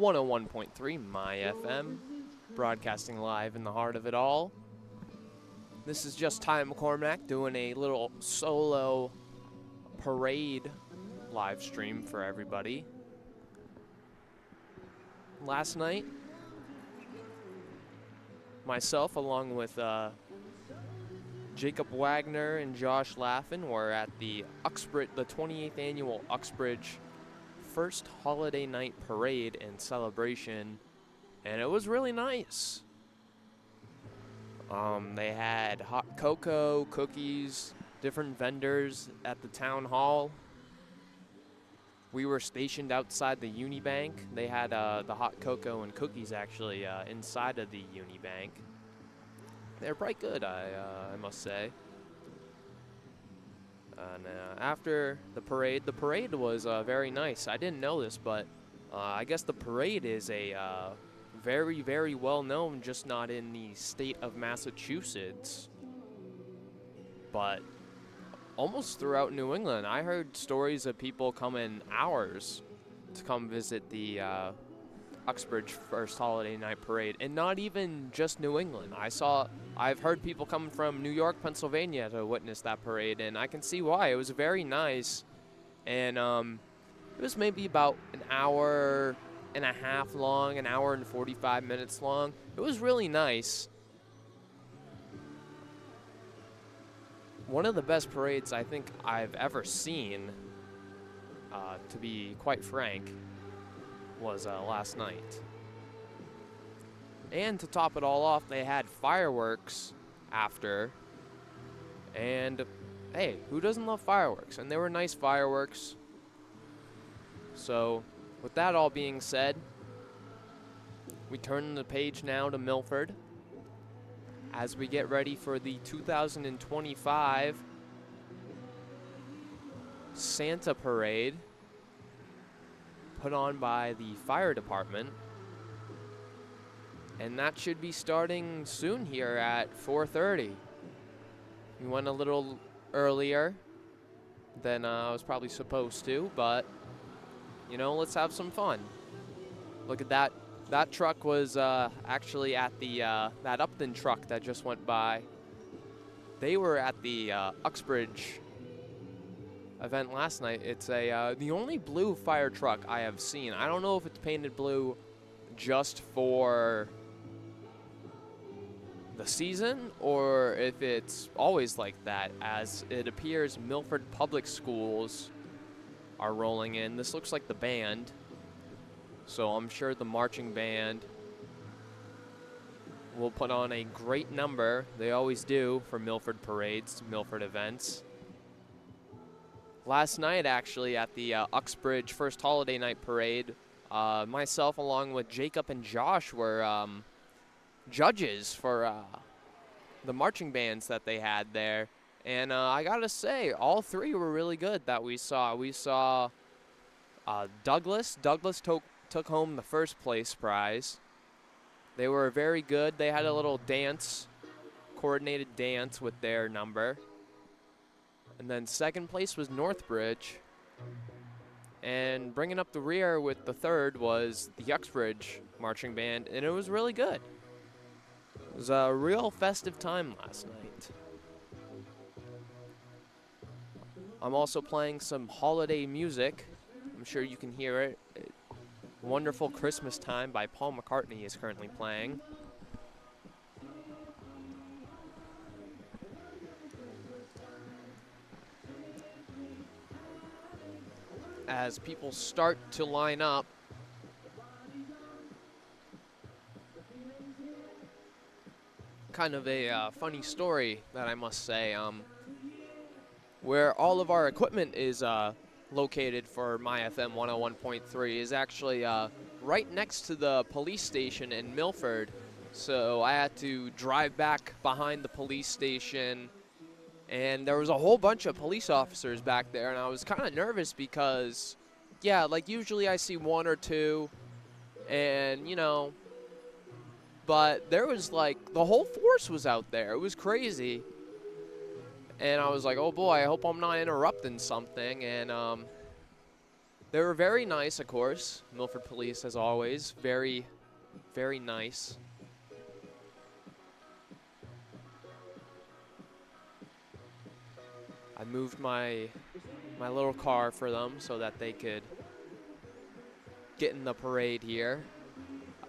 101.3 My FM, broadcasting live in the heart of it all. This is just Ty McCormack doing a little solo parade live stream for everybody. Last night, myself along with Jacob Wagner and Josh Laffin were at the 28th annual Uxbridge first holiday night parade and celebration, and it was really nice. They had hot cocoa, cookies, different vendors at the town hall. We were stationed outside the Unibank. They had the hot cocoa and cookies actually inside of the Unibank. They're quite good, I must say. And after the parade was very nice. I didn't know this, but I guess the parade is a very, very well known, just not in the state of Massachusetts, but almost throughout New England. I heard stories of people coming hours to come visit the Uxbridge First Holiday Night Parade, and not even just New England. I've heard people coming from New York, Pennsylvania to witness that parade, and I can see why. It was very nice, and it was maybe about an hour and a half long, an hour and 45 minutes long. It was really nice. One of the best parades I think I've ever seen, to be quite frank, was last night. And to top it all off, they had fireworks after. And hey, who doesn't love fireworks? And they were nice fireworks. So with that all being said, we turn the page now to Milford as we get ready for the 2025 Santa Parade put on by the fire department. And that should be starting soon here at 4:30. We went a little earlier than I was probably supposed to, but, you know, let's have some fun. Look at that. That truck was actually at the, that Upton truck that just went by. They were at the Uxbridge event last night. It's the only blue fire truck I have seen. I don't know if it's painted blue just for the season or if it's always like that, as it appears Milford Public Schools are rolling in. This looks like the band, so I'm sure the marching band will put on a great number. They always do for Milford parades, Milford events. Last night, actually, at the Uxbridge First Holiday Night Parade, myself along with Jacob and Josh were judges for the marching bands that they had there. And I gotta say, all three were really good that we saw. We saw Douglas. Douglas took home the first place prize. They were very good. They had a little dance, coordinated dance with their number. And then second place was Northbridge. And bringing up the rear with the third was the Uxbridge marching band, and it was really good. It was a real festive time last night. I'm also playing some holiday music. I'm sure you can hear it. Wonderful Christmas Time by Paul McCartney is currently playing. As people start to line up, kind of a funny story that I must say. Where all of our equipment is located for My FM 101.3 is actually right next to the police station in Milford. So I had to drive back behind the police station, and there was a whole bunch of police officers back there, and I was kind of nervous because, yeah, like usually I see one or two, and, you know, but there was like, the whole force was out there. It was crazy. And I was like, oh boy, I hope I'm not interrupting something. And They were very nice, of course. Milford Police, as always, very, very nice. I moved my little car for them so that they could get in the parade here.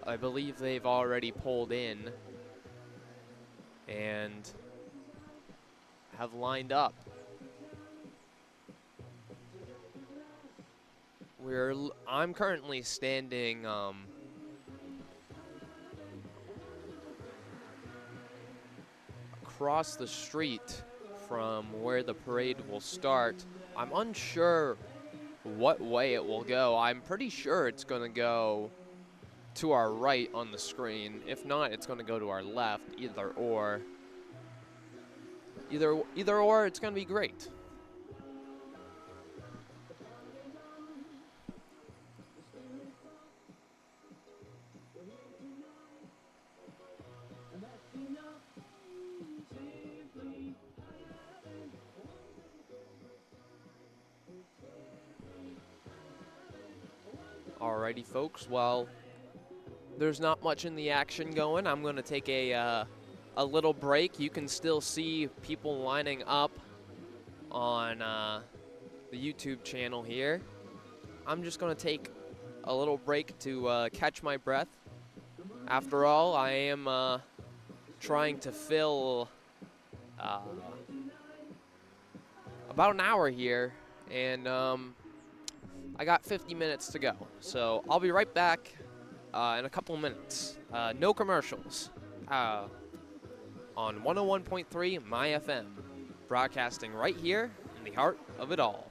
I believe they've already pulled in and have lined up. I'm currently standing across the street from where the parade will start. I'm unsure what way it will go. I'm pretty sure it's going to go to our right on the screen. If not, it's going to go to our left, either or. Either or, it's going to be great. Alrighty, folks. Well, there's not much in the action going. I'm going to take a little break. You can still see people lining up on the YouTube channel here. I'm just going to take a little break to catch my breath. After all, I am trying to fill about an hour here, and I got 50 minutes to go. So I'll be right back in a couple minutes. No commercials. On 101.3 My FM, broadcasting right here in the heart of it all.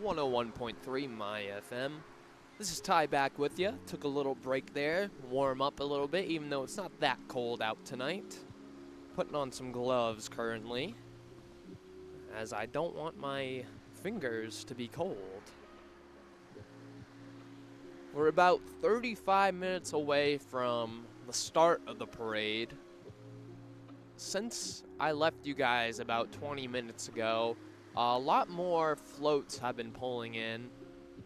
101.3 My FM. This is Ty back with you. Took a little break there, warm up a little bit, even though it's not that cold out tonight. Putting on some gloves currently, as I don't want my fingers to be cold. We're about 35 minutes away from the start of the parade. Since I left you guys about 20 minutes ago, a lot more floats have been pulling in.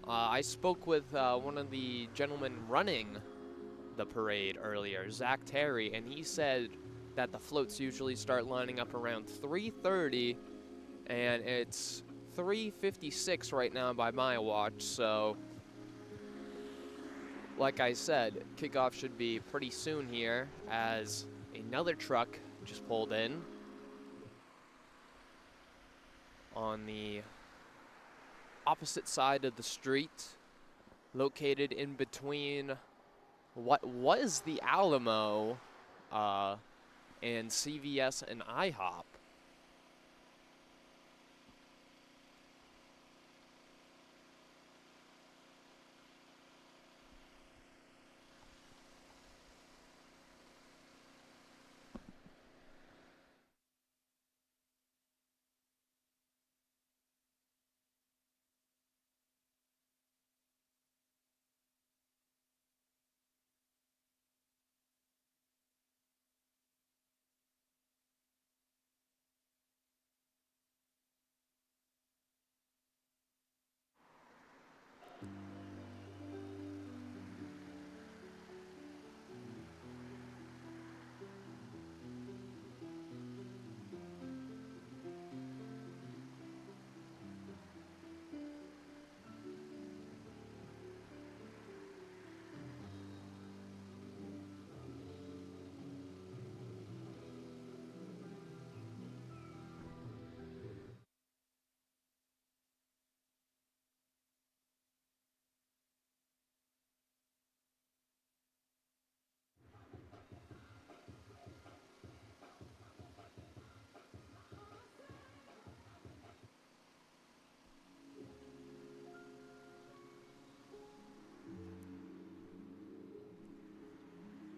I spoke with one of the gentlemen running the parade earlier, Zach Terry, and he said that the floats usually start lining up around 3:30, and it's 3:56 right now by my watch, so like I said, kickoff should be pretty soon here as another truck just pulled in on the opposite side of the street, located in between what was the Alamo and CVS and IHOP.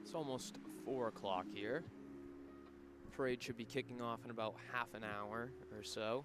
It's almost 4 o'clock here. Parade should be kicking off in about half an hour or so.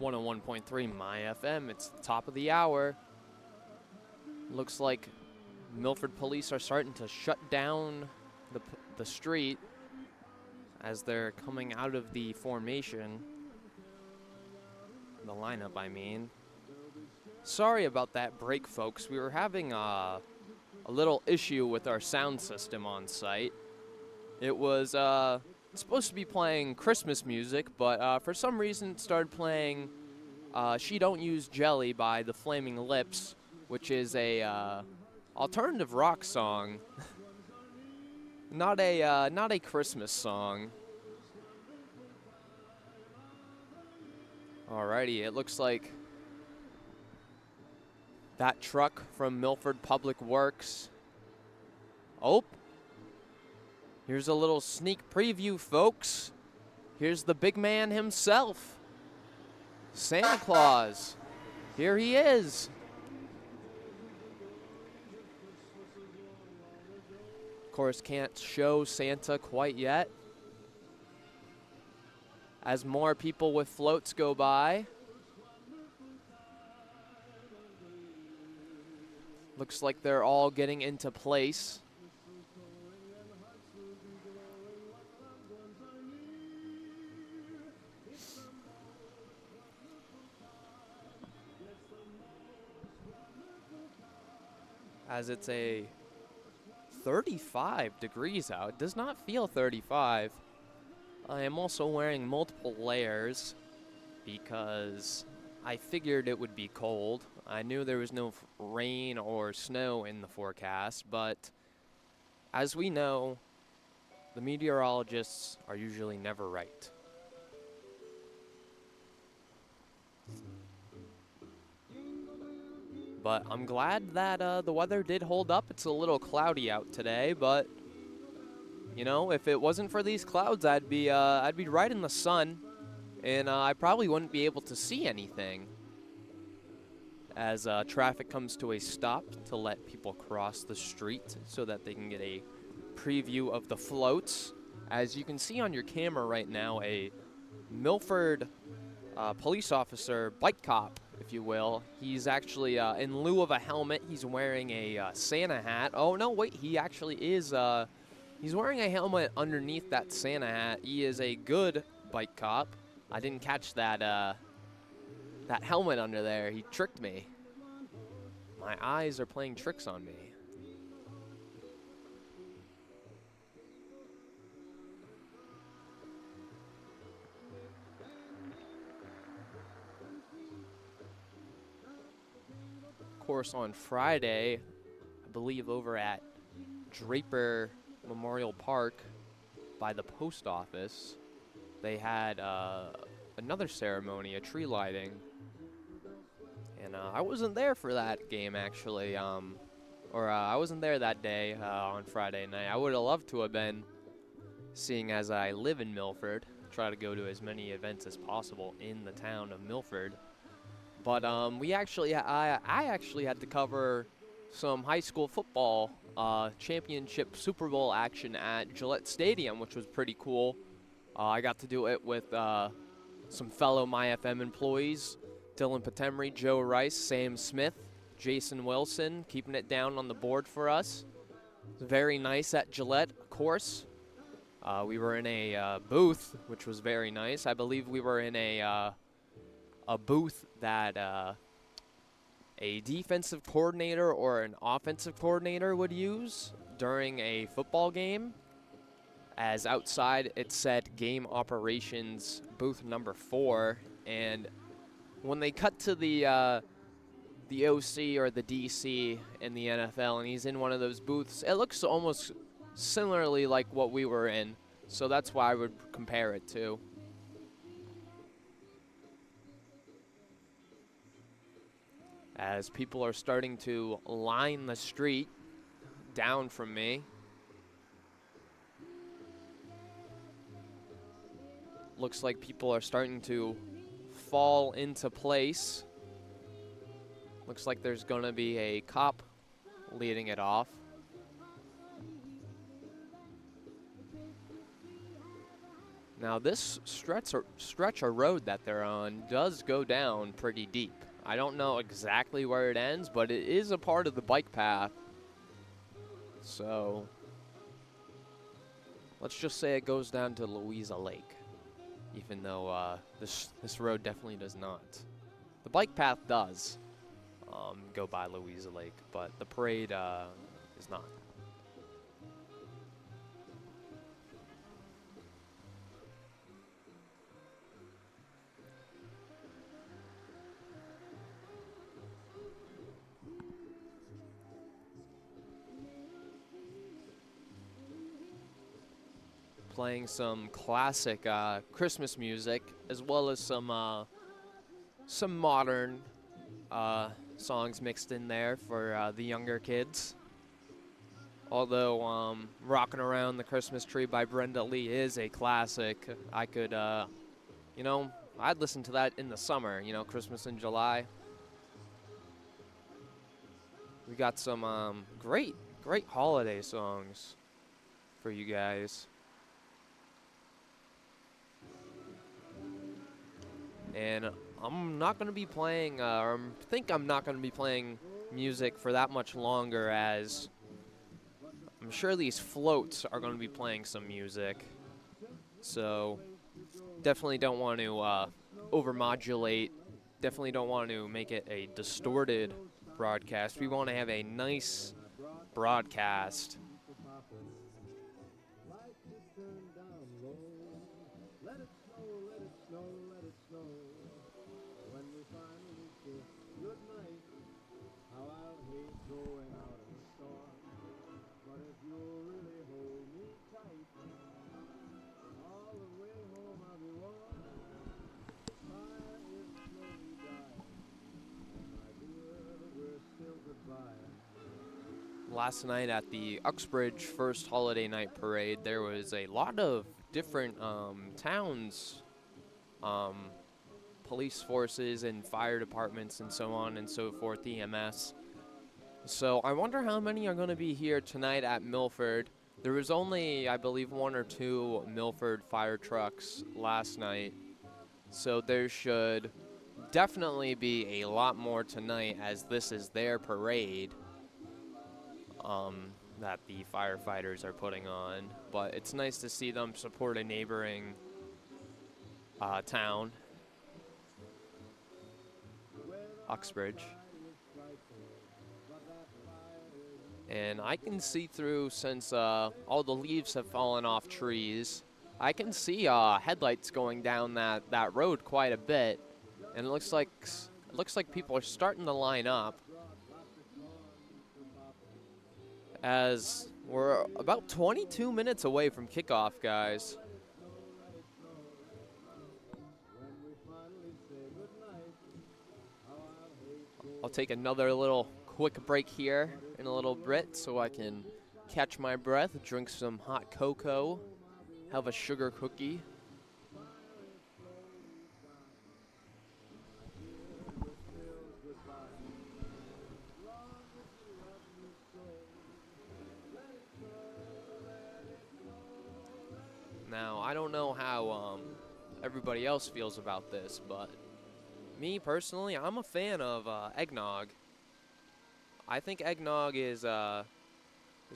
101.3 My FM. It's the top of the hour. Looks like Milford police are starting to shut down the street as they're coming out of the formation. The lineup, I mean. Sorry about that break, folks. We were having a little issue with our sound system on site. It was supposed to be playing Christmas music, but for some reason it started playing She Don't Use Jelly by the Flaming Lips, which is a alternative rock song. Not a Christmas song. Alrighty, it looks like that truck from Milford Public Works. Oh, here's a little sneak preview, folks. Here's the big man himself, Santa Claus. Here he is. Of course, can't show Santa quite yet, as more people with floats go by. Looks like they're all getting into place. As it's a 35 degrees out. It does not feel 35. I am also wearing multiple layers because I figured it would be cold. I knew there was no rain or snow in the forecast, but as we know, the meteorologists are usually never right. But I'm glad that the weather did hold up. It's a little cloudy out today, but you know, if it wasn't for these clouds, I'd be right in the sun, and I probably wouldn't be able to see anything as traffic comes to a stop to let people cross the street so that they can get a preview of the floats. As you can see on your camera right now, a Milford police officer, bike cop, if you will. He's actually, in lieu of a helmet, he's wearing a Santa hat. Oh, no, wait, he actually is, he's wearing a helmet underneath that Santa hat. He is a good bike cop. I didn't catch that, that helmet under there. He tricked me. My eyes are playing tricks on me. Of course, on Friday, I believe over at Draper Memorial Park by the post office, they had another ceremony, a tree lighting. And I wasn't there for that game, actually. I wasn't there that day on Friday night. I would have loved to have been, seeing as I live in Milford. Try to go to as many events as possible in the town of Milford. But I actually had to cover some high school football championship Super Bowl action at Gillette Stadium, which was pretty cool. I got to do it with some fellow MyFM employees, Dylan Patemry, Joe Rice, Sam Smith, Jason Wilson, keeping it down on the board for us. It was very nice at Gillette, of course. We were in a booth, which was very nice. I believe we were in a booth that a defensive coordinator or an offensive coordinator would use during a football game. As outside it said game operations booth number 4, and when they cut to the OC or the DC in the NFL and he's in one of those booths, it looks almost similarly like what we were in, so that's why I would compare it to. As people are starting to line the street down from me. Looks like people are starting to fall into place. Looks like there's going to be a cop leading it off. Now this stretch of road that they're on does go down pretty deep. I don't know exactly where it ends, but it is a part of the bike path. So let's just say it goes down to Louisa Lake, even though this road definitely does not. The bike path does go by Louisa Lake, but the parade is not. Playing some classic Christmas music, as well as some modern songs mixed in there for the younger kids. Although "Rockin' Around the Christmas Tree" by Brenda Lee is a classic, I could, you know, I'd listen to that in the summer. You know, Christmas in July. We got some great holiday songs for you guys. And I'm not going to be playing, or I think I'm not going to be playing music for that much longer, as I'm sure these floats are going to be playing some music. So definitely don't want to overmodulate, definitely don't want to make it a distorted broadcast. We want to have a nice broadcast. Last night at the Uxbridge First Holiday Night Parade, there was a lot of different towns, police forces and fire departments and so on and so forth, EMS. So I wonder how many are going to be here tonight at Milford. There was only, I believe, 1 or 2 Milford fire trucks last night. So there should definitely be a lot more tonight, as this is their parade that the firefighters are putting on. But it's nice to see them support a neighboring town, Uxbridge. And I can see through, since all the leaves have fallen off trees, I can see headlights going down that road quite a bit. And it looks like people are starting to line up, as we're about 22 minutes away from kickoff, guys. I'll take another little quick break here in a little bit so I can catch my breath, drink some hot cocoa, have a sugar cookie. Now, I don't know how everybody else feels about this, but me personally, I'm a fan of eggnog. I think eggnog is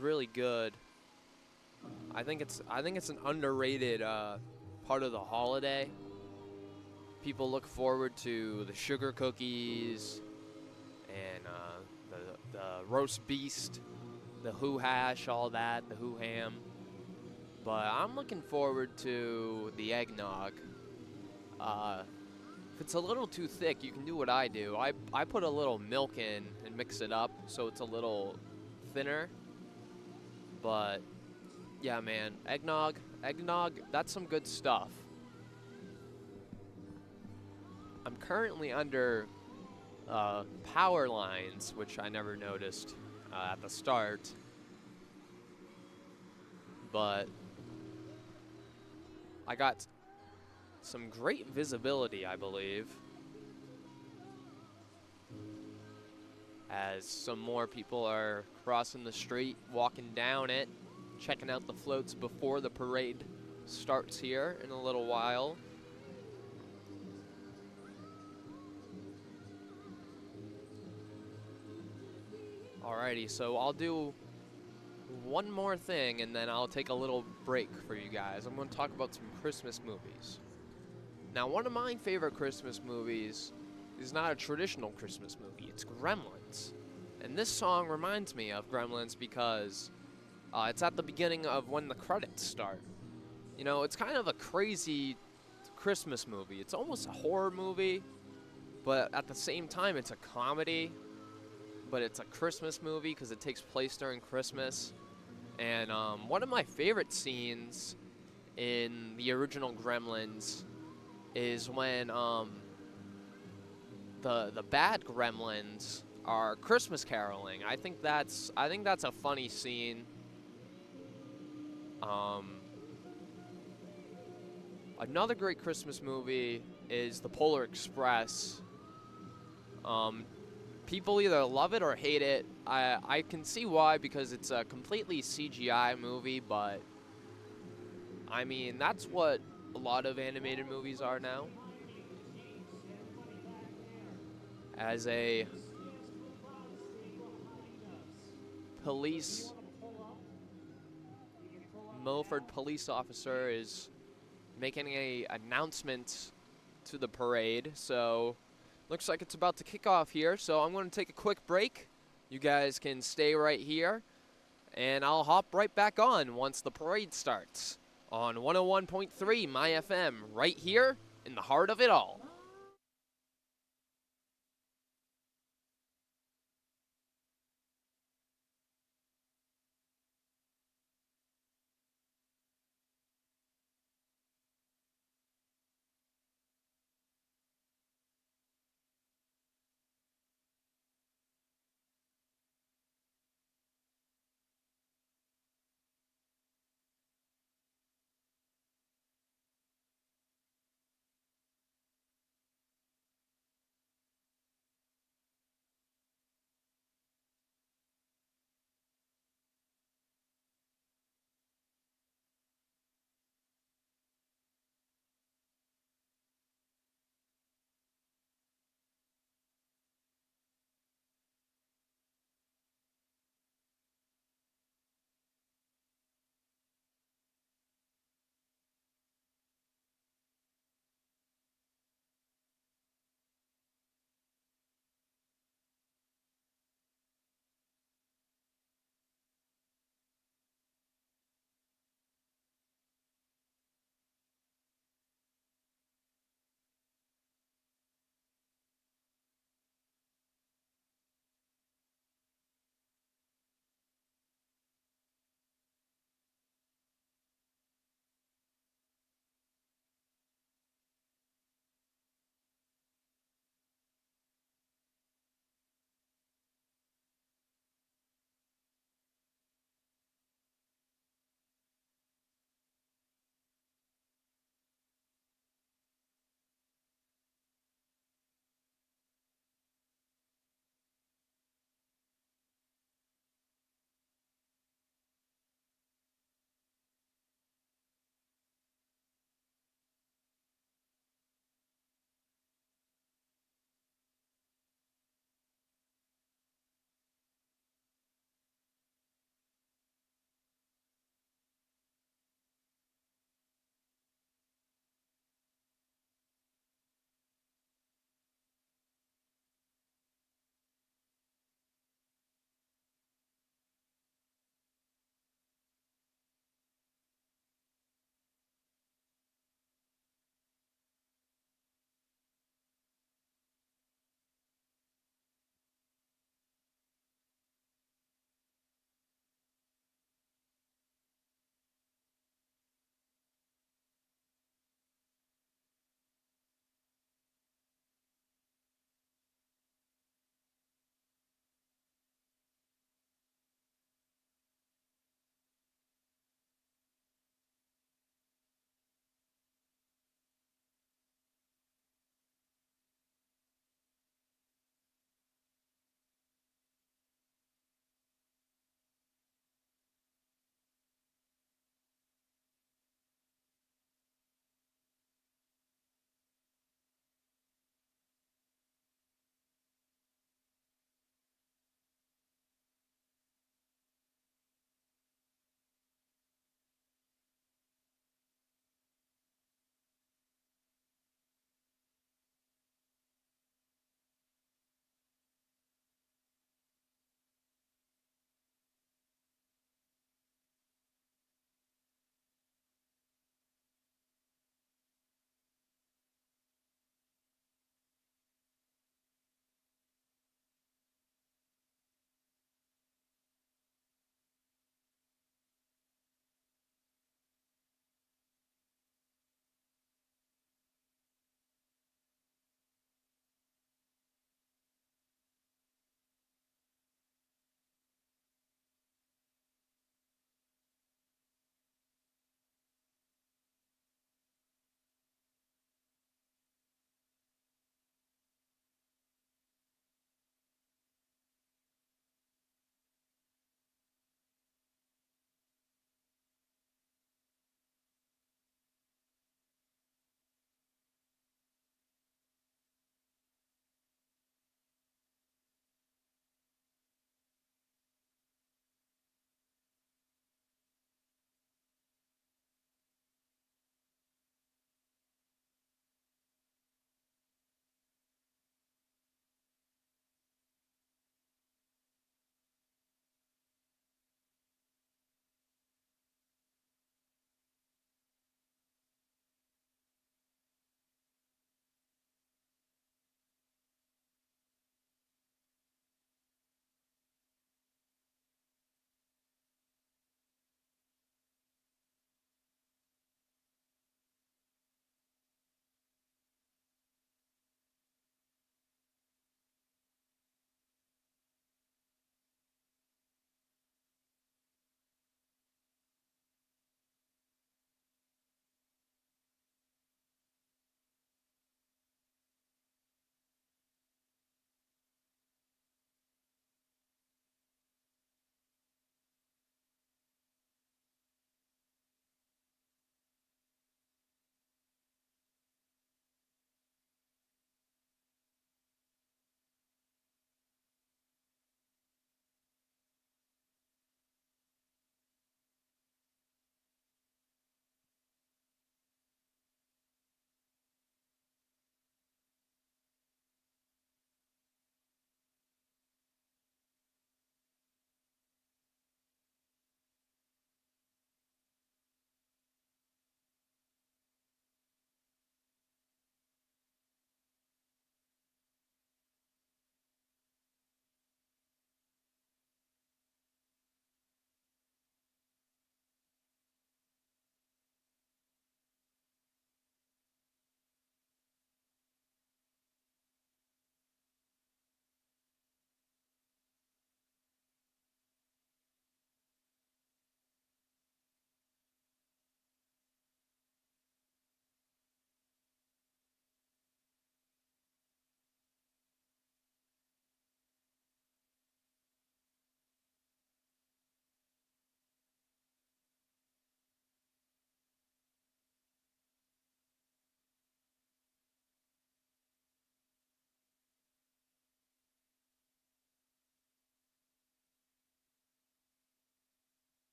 really good. I think it's an underrated part of the holiday. People look forward to the sugar cookies and the roast beast, the hoo hash, all that, the hoo ham. But I'm looking forward to the eggnog. If it's a little too thick, you can do what I do. I put a little milk in and mix it up so it's a little thinner. But yeah, man, eggnog, that's some good stuff. I'm currently under power lines, which I never noticed at the start. But I got some great visibility, I believe, as some more people are crossing the street, walking down it, checking out the floats before the parade starts here in a little while. Alrighty, so I'll do one more thing and then I'll take a little break for you guys. I'm going to talk about some Christmas movies. Now, one of my favorite Christmas movies is not a traditional Christmas movie. It's Gremlins. And this song reminds me of Gremlins because it's at the beginning of when the credits start. You know, it's kind of a crazy Christmas movie. It's almost a horror movie, but at the same time, it's a comedy. But it's a Christmas movie because it takes place during Christmas. And one of my favorite scenes in the original Gremlins is when the bad Gremlins are Christmas caroling. I think that's a funny scene. Another great Christmas movie is The Polar Express. People either love it or hate it. I can see why, because it's a completely CGI movie, but I mean, that's what a lot of animated movies are now. As a Milford police officer is making a announcement to the parade, so looks like it's about to kick off here. So I'm going to take a quick break. You guys can stay right here, and I'll hop right back on once the parade starts on 101.3 My FM, right here in the heart of it all.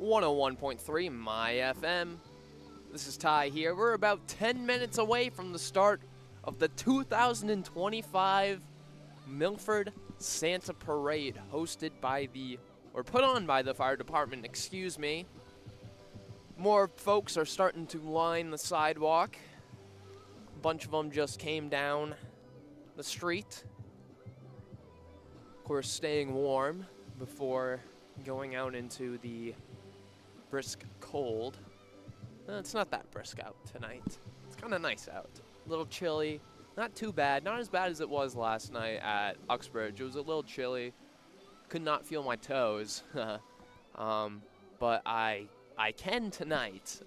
101.3 My FM. This is Ty here. We're about 10 minutes away from the start of the 2025 Milford Santa Parade, put on by the fire department, excuse me. More folks are starting to line the sidewalk. A bunch of them just came down the street. Of course, staying warm before going out into the brisk cold. It's not that brisk out tonight. It's kind of nice out. A little chilly. Not too bad. Not as bad as it was last night at Uxbridge. It was a little chilly. Could not feel my toes. But I can tonight.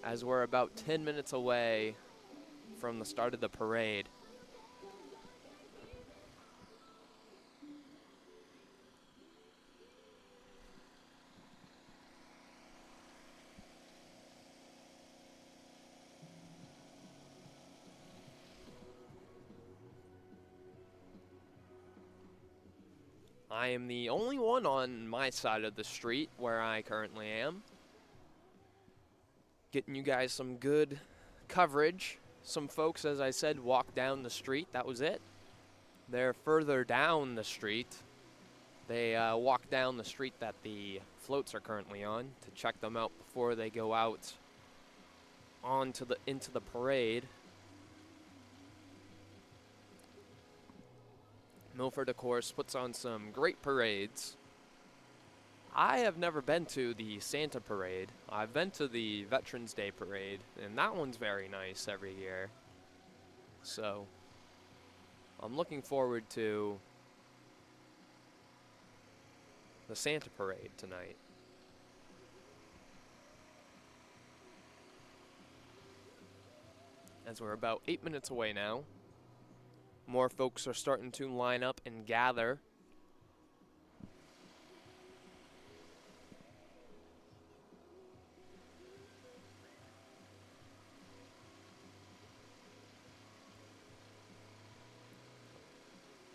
As we're about 10 minutes away from the start of the parade. I am the only one on my side of the street where I currently am. Getting you guys some good coverage. Some folks, as I said, walked down the street. That was it. They're further down the street. They walk down the street that the floats are currently on to check them out before they go out into the parade. Milford, of course, puts on some great parades. I have never been to the Santa Parade. I've been to the Veterans Day Parade, and that one's very nice every year. So, I'm looking forward to the Santa Parade tonight. As we're about 8 minutes away now. More folks are starting to line up and gather.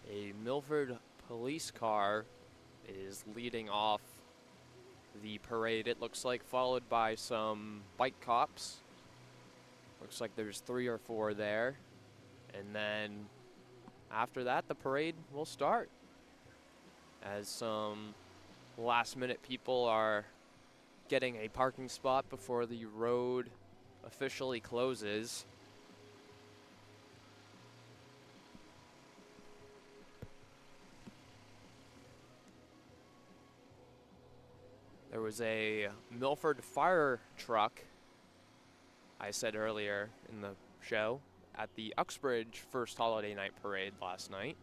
A Milford police car is leading off the parade, it looks like, followed by some bike cops. Looks like there's 3 or 4 there. And then after that, the parade will start. As some last-minute people are getting a parking spot before the road officially closes. There was a Milford fire truck, I said earlier in the show, at the Uxbridge First Holiday Night Parade last night.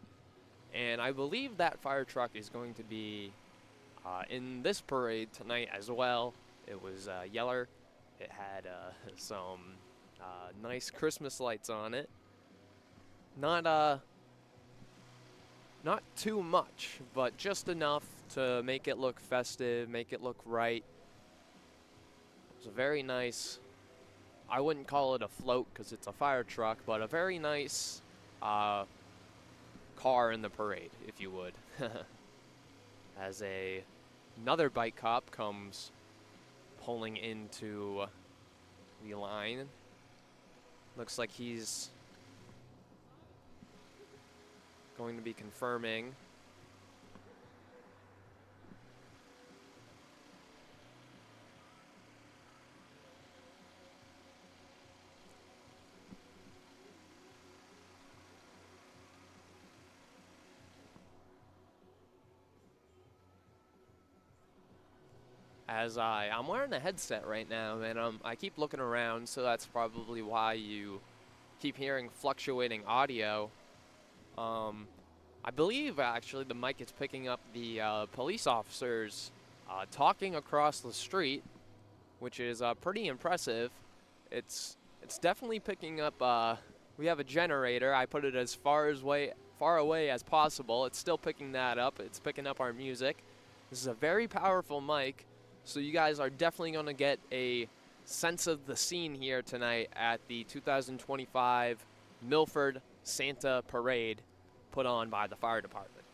And I believe that fire truck is going to be in this parade tonight as well. It was yeller. It had some nice Christmas lights on it. Not too much, but just enough to make it look festive, make it look right. It was a very nice, I wouldn't call it a float because it's a fire truck, but a very nice car in the parade, if you would. As another bike cop comes pulling into the line. Looks like he's going to be confirming. As I'm wearing a headset right now, and I keep looking around, so that's probably why you keep hearing fluctuating audio. I believe, actually, the mic is picking up the police officers talking across the street, which is pretty impressive. It's definitely picking up. We have a generator. I put it as far away as possible. It's still picking that up. It's picking up our music. This is a very powerful mic, so you guys are definitely going to get a sense of the scene here tonight at the 2025 Milford Santa Parade put on by the fire department.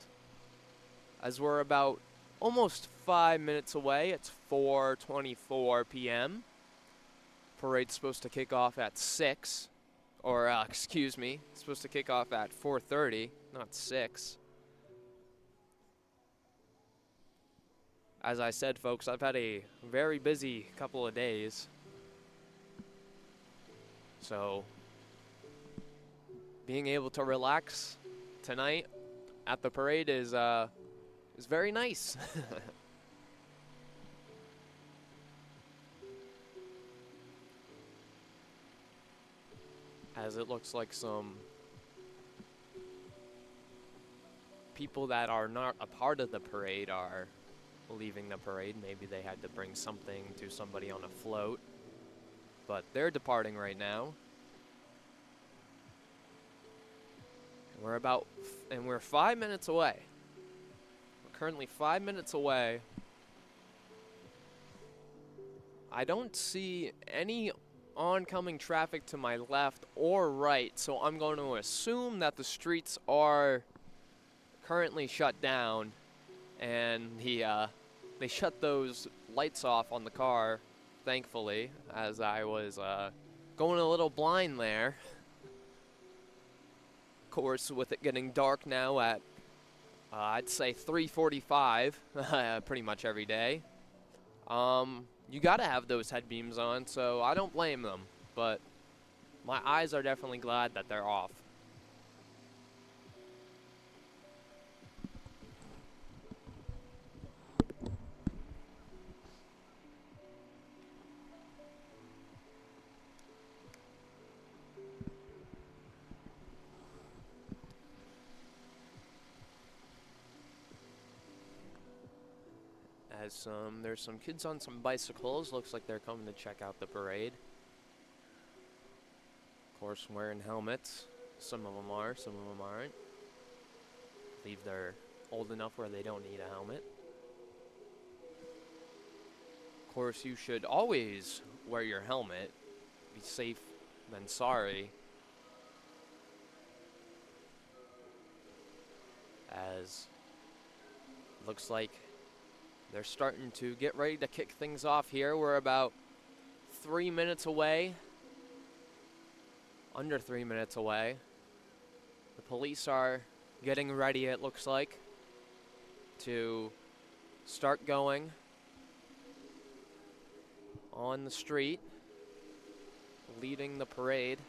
As we're about almost 5 minutes away. It's 4:24 p.m. Parade's supposed to kick off at 6. Or, excuse me, it's supposed to kick off at 4:30, not 6. As I said, folks, I've had a very busy couple of days. So, being able to relax tonight at the parade is very nice. As it looks like some people that are not a part of the parade are leaving the parade. Maybe they had to bring something to somebody on a float, but they're departing right now. We're 5 minutes away. We're currently 5 minutes away. I don't see any oncoming traffic to my left or right, so I'm going to assume that the streets are currently shut down, and they shut those lights off on the car, thankfully, as I was going a little blind there. Of course, with it getting dark now at I'd say 3:45 pretty much every day. You gotta have those head beams on, so I don't blame them, but my eyes are definitely glad that they're off. As there's some kids on some bicycles. Looks like they're coming to check out the parade. Of course, wearing helmets. Some of them are, some of them aren't. I believe they're old enough where they don't need a helmet. Of course, you should always wear your helmet. Be safe than sorry. As looks like they're starting to get ready to kick things off here. We're about 3 minutes away. Under 3 minutes away. The police are getting ready, it looks like, to start going on the street, leading the parade.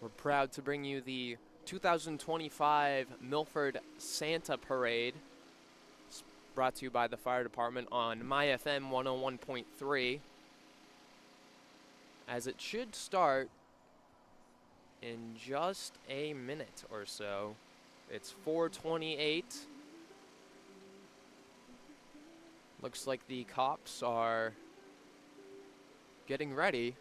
We're proud to bring you the 2025 Milford Santa Parade. It's brought to you by the fire department on MyFM 101.3. As it should start in just a minute or so. It's 4:28. Looks like the cops are getting ready.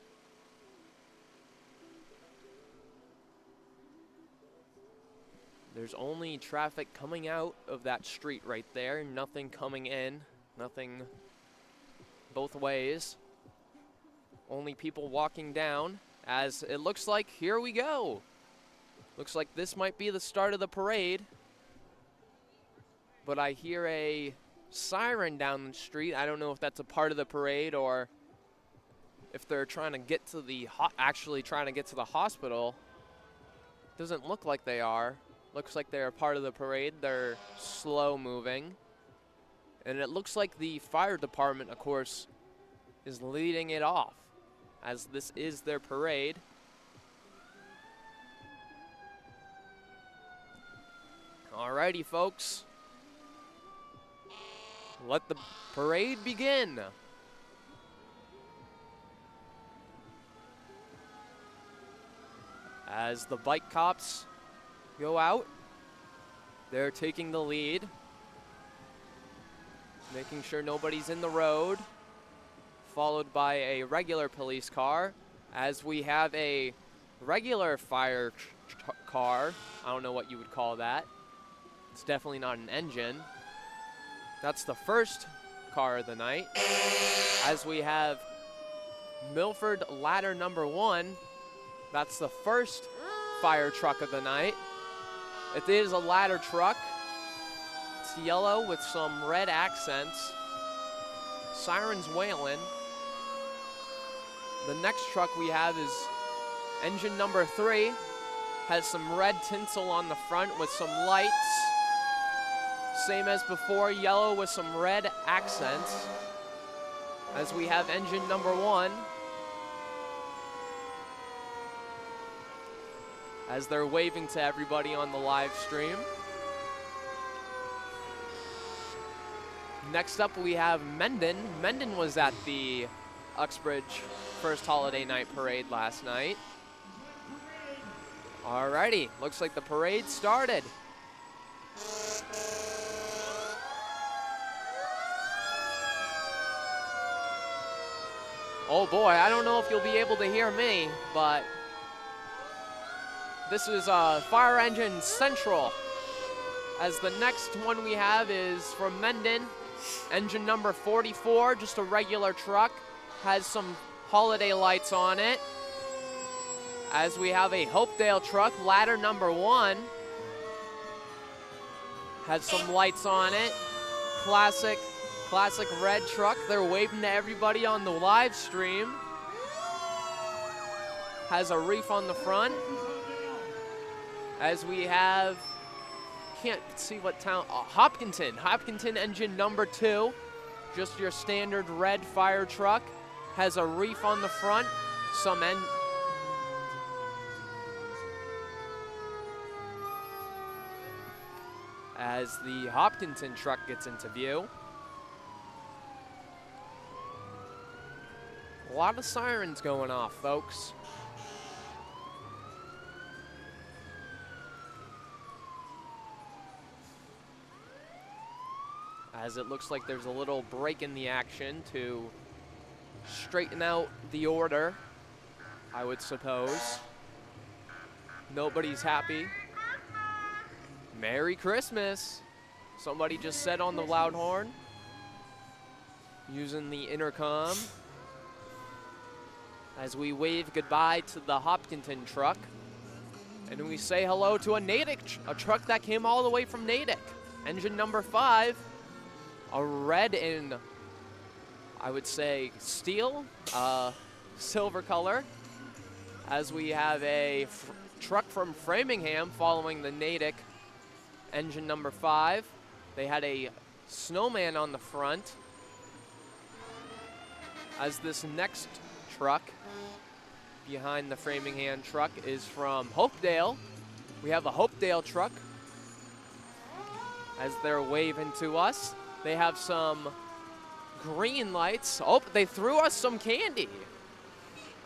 There's only traffic coming out of that street right there. Nothing coming in. Nothing both ways. Only people walking down, as it looks like here we go. Looks like this might be the start of the parade. But I hear a siren down the street. I don't know if that's a part of the parade or if they're trying to get to the actually trying to get to the hospital. Doesn't look like they are. Looks like they're a part of the parade. They're slow moving. And it looks like the fire department, of course, is leading it off, as this is their parade. Alrighty, folks. Let the parade begin. As the bike cops go out, they're taking the lead, making sure nobody's in the road, followed by a regular police car, as we have a regular fire car. I don't know what you would call that. It's definitely not an engine. That's the first car of the night, as we have Milford ladder number 1 That's the first fire truck of the night. It is a ladder truck. It's yellow with some red accents. Sirens wailing. The next truck we have is engine number 3. Has some red tinsel on the front with some lights. Same as before, yellow with some red accents. As we have engine number 1. As they're waving to everybody on the live stream. Next up we have Mendon. Mendon was at the Uxbridge First Holiday Night Parade last night. Alrighty, looks like the parade started. Oh boy, I don't know if you'll be able to hear me, but this is Fire Engine Central. As the next one we have is from Mendon, engine number 44, just a regular truck, has some holiday lights on it. As we have a Hopedale truck, ladder number 1, has some lights on it. Classic red truck. They're waving to everybody on the live stream. Has a reef on the front. As we have, can't see what town, Hopkinton engine number 2, just your standard red fire truck. Has a reef on the front, as the Hopkinton truck gets into view. A lot of sirens going off, folks. As it looks like there's a little break in the action to straighten out the order, I would suppose. Nobody's happy. Merry Christmas, somebody just said on the loud horn, using the intercom. As we wave goodbye to the Hopkinton truck, and we say hello to a Natick, a truck that came all the way from Natick. Engine number 5, a red and I would say steel, silver color. As we have a truck from Framingham following the Natick engine number 5. They had a snowman on the front. As this next truck behind the Framingham truck is from Hopedale. We have a Hopedale truck as they're waving to us. They have some green lights. Oh, they threw us some candy.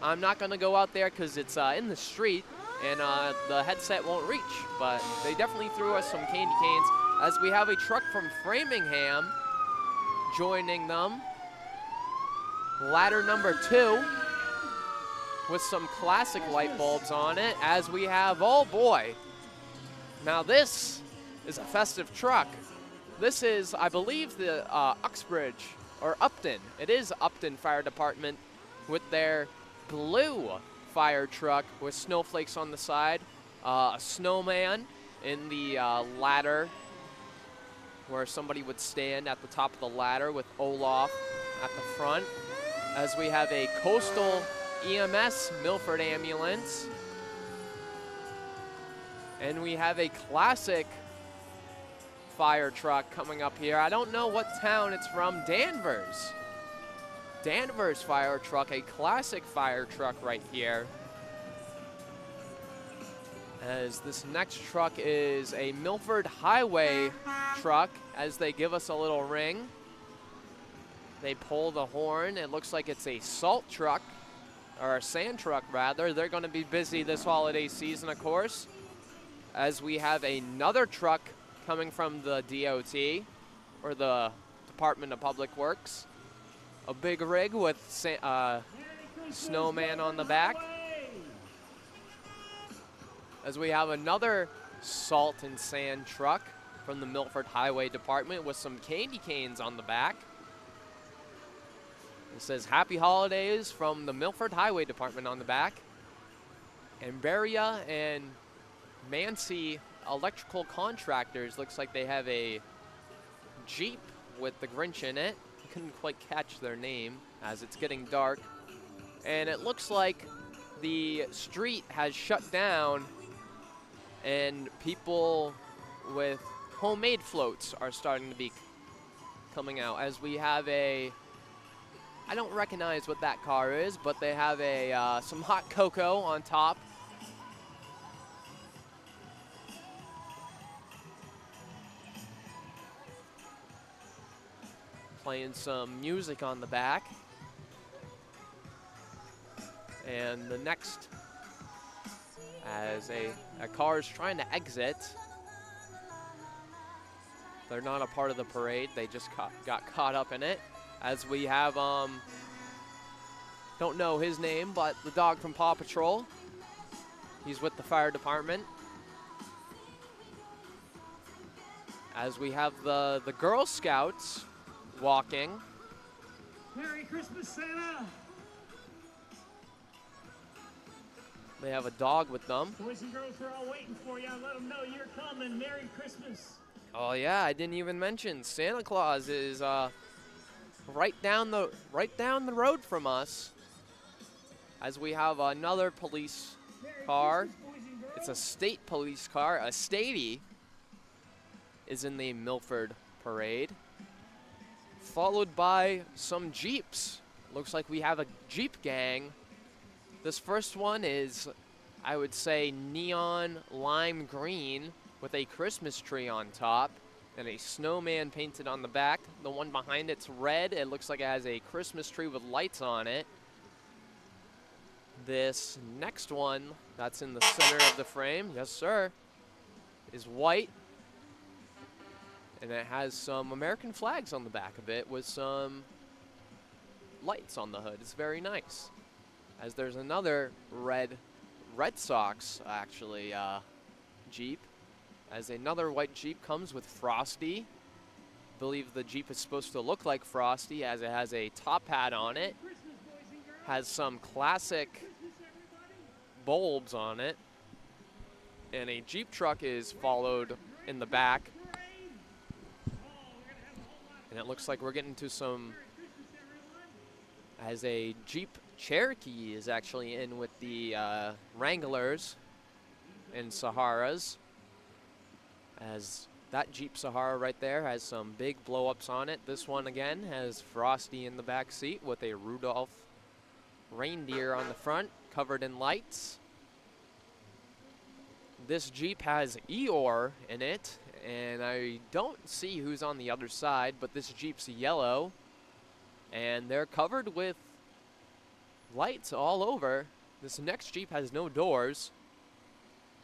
I'm not gonna go out there because it's in the street and the headset won't reach, but they definitely threw us some candy canes as we have a truck from Framingham joining them. Ladder number 2 with some classic light bulbs on it as we have, oh boy, now this is a festive truck. This is, I believe, the Uxbridge, or Upton. It is Upton Fire Department with their blue fire truck with snowflakes on the side. A snowman in the ladder where somebody would stand at the top of the ladder with Olaf at the front. As we have a coastal EMS Milford ambulance. And we have a classic fire truck coming up here. I don't know what town it's from. Danvers. Danvers fire truck, a classic fire truck right here. As this next truck is a Milford Highway truck as they give us a little ring. They pull the horn. It looks like it's a salt truck, or a sand truck rather. They're going to be busy this holiday season, of course. As we have another truck coming from the DOT, or the Department of Public Works. A big rig with snowman on the back. As we have another salt and sand truck from the Milford Highway Department with some candy canes on the back. It says Happy Holidays from the Milford Highway Department on the back. And Beria and Mancy Electrical Contractors, looks like they have a Jeep with the Grinch in it. I couldn't quite catch their name as it's getting dark. And it looks like the street has shut down and people with homemade floats are starting to be coming out, as we have a, I don't recognize what that car is, but they have a some hot cocoa on top. Playing some music on the back. And the next, as a car is trying to exit. They're not a part of the parade. They just got caught up in it. As we have, don't know his name, but the dog from Paw Patrol. He's with the fire department. As we have the Girl Scouts walking. Merry Christmas, Santa! They have a dog with them. Boys and girls are all waiting for you. Let them know you're coming. Merry Christmas. Oh yeah, I didn't even mention Santa Claus is right down the road from us. As we have another police car. It's a state police car. A statey is in the Milford parade, followed by some Jeeps. Looks like we have a Jeep gang. This first one is, I would say, neon lime green with a Christmas tree on top and a snowman painted on the back. The one behind it's red. It looks like it has a Christmas tree with lights on it. This next one that's in the center of the frame, yes sir, is white. And it has some American flags on the back of it with some lights on the hood. It's very nice. As there's another Red Sox, actually, Jeep. As another white Jeep comes with Frosty. I believe the Jeep is supposed to look like Frosty as it has a top hat on it. Has some classic bulbs on it. And a Jeep truck is followed in the back. And it looks like we're getting to some, as a Jeep Cherokee is actually in with the Wranglers and Saharas. As that Jeep Sahara right there has some big blow-ups on it. This one again has Frosty in the back seat with a Rudolph reindeer on the front, covered in lights. This Jeep has Eeyore in it, and I don't see who's on the other side, but this Jeep's yellow, and they're covered with lights all over. This next Jeep has no doors.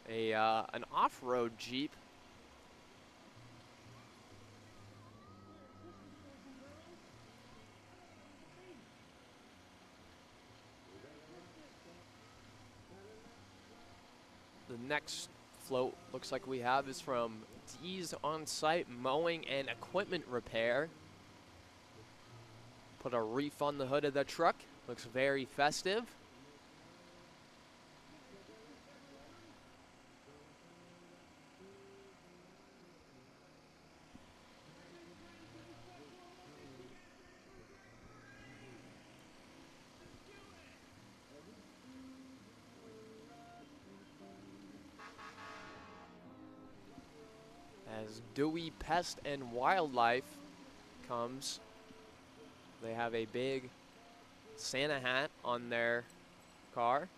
An off-road Jeep. The next float looks like we have is from D's On-Site Mowing and Equipment Repair. Put a reef on the hood of the truck. Looks very festive. As Dewey Pest and Wildlife comes, they have a big Santa hat on their car.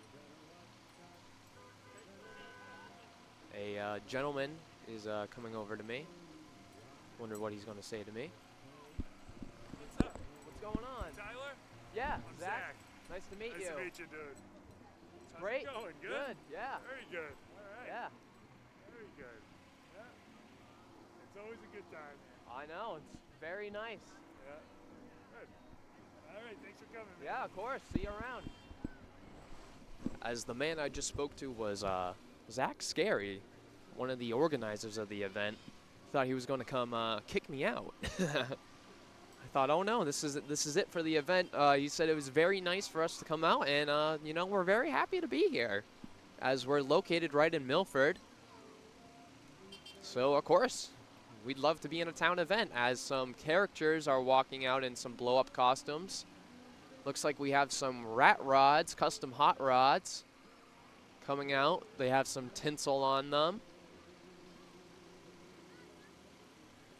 A gentleman is coming over to me. Wonder what he's going to say to me. What's up? What's going on? Tyler? Yeah, I'm Zach. Zach. Nice to meet Nice you. to meet you, dude. How's Great. it going? Good? Good. Yeah. Very good. All right. Yeah. Very good. Yeah. It's always a good time. I know. It's very nice. Yeah. Good. All right. Thanks for coming, man. Yeah, of course. See you around. As the man I just spoke to was Zach Scary, one of the organizers of the event. Thought he was going to come kick me out. I thought, oh no, this is it for the event. He said it was very nice for us to come out, and you know, we're very happy to be here. as we're located right in Milford. So, of course, we'd love to be in a town event as some characters are walking out in some blow-up costumes. Looks like we have some rat rods, custom hot rods, coming out. They have some tinsel on them.